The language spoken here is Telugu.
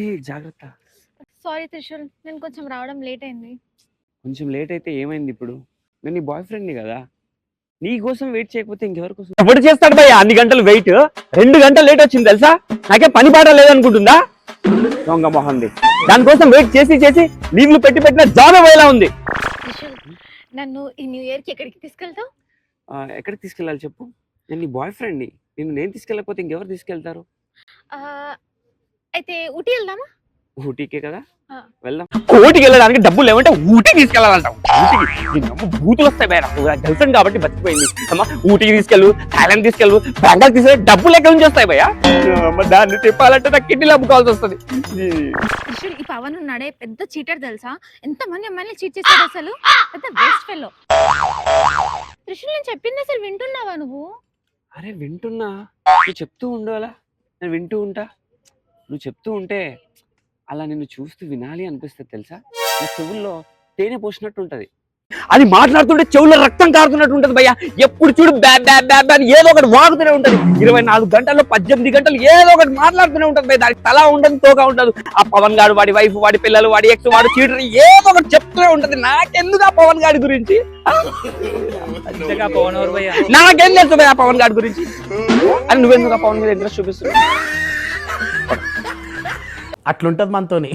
ఏ జాగ్రత్త. సారీ త్రిశూల్, నేను కొంచెం రావడం లేట్ అయింది. కొంచెం లేట్ అయితే ఏమైంది ఇప్పుడు? నేను నీ బాయ్ ఫ్రెండ్ని కదా, నీ కోసం వెయిట్ చేయకపోతే ఇంకెవరి కోసం? ఎవరు చేస్తాడు భయ్య అన్ని గంటలు వెయిట్? 2 గంటలు లేట్ వచ్చింది తెలుసా? నాకే పని పాట లేదనుకుంటుందా దొంగ మొహంది. దానికోసం వెయిట్ చేసి చేసి లీవ్లు పెట్టిన జాబ్ పోయేలా ఉంది. త్రిశూల్, నన్ను ఈ న్యూ ఇయర్ కి ఎక్కడికి తీసుకెళ్తావు? ఎక్కడికి తీసుకెళ్ళాలి చెప్పు? నేను నీ బాయ్ ఫ్రెండ్ని. నేను తీసుకెళ్ళకపోతే ఇంకెవరు తీసుకెళ్తారు? అయితే ఊటీ వెళ్దామా? ఊటీకే కదా, ఆ. వెళ్దాం. ఊటీకి వెళ్ళడానికి డబ్బులు లేవంటే ఊటీకి తీసుకెళ్ళాలంటావు? ఊటీకి బూతులు వస్తాయి బేరా. గర్ల్ ఫ్రెండ్ కాబట్టి బతికిపోయింది. అమ్మా ఊటీకి తీసుకెళ్ళు, థాయిలాండ్ తీసుకెళ్ళు, బెంగాల్ తీసుకెళ్ళి డబ్బులు ఎక్కడి నుంచి వస్తాయి భయ్యా? దాన్ని చెప్పాలంటే నాకు కిడ్నీలు అమ్ముకోవాల్సి వస్తుంది. త్రిశూల్, ఈ పవన్ ఉన్నాడే పెద్ద చీటర్ తెలుసా? ఎంతమంది అమ్మాయిని చీట్ చేశాడు అసలు, పెద్ద వేస్ట్ ఫెలో. త్రిశూల్, నేను చెప్పింది అసలు వింటున్నావా నువ్వు? అరే వింటున్నా, నువ్వు చెప్తూ ఉండాలా, నేను వింటూ ఉంటా. నువ్వు చెప్తూ ఉంటే అలా నిన్ను చూస్తూ వినాలి అనిపిస్తుంది తెలుసా? నీ చెవుల్లో తేనె పోసినట్టు ఉంటది. అది మాట్లాడుతుంటే చెవుల్లో రక్తం కారుతున్నట్టు ఉంటది భయ్యా. ఎప్పుడు చూడు బ్యాబ్ బ్యాబ్ బ్యాబ్ అని ఏదో ఒకటి వాగుతూనే ఉంటది. 24 గంటల్లో 18 గంటలు ఏదో ఒకటి మాట్లాడుతూనే ఉంటది భయ్య. దానికి తల ఉండదు, తోక ఉండదు. ఆ పవన్ గాడు, వాడి వైఫ్, వాడి పిల్లలు, వాడి ఎక్స్, వాడు చీటర్ ఏదో ఒకటి చెప్తూనే ఉంటది. నాకెందుకు ఆ పవన్ గాడి గురించి? నాకేం తెలుసు భయ్య ఆ పవన్ గాడి గురించి? అని నువ్వెందుకు ఆ పవన్ మీద ఇంట్రెస్ట్ చూపిస్తున్నావు? అట్లుంటది మనతోని.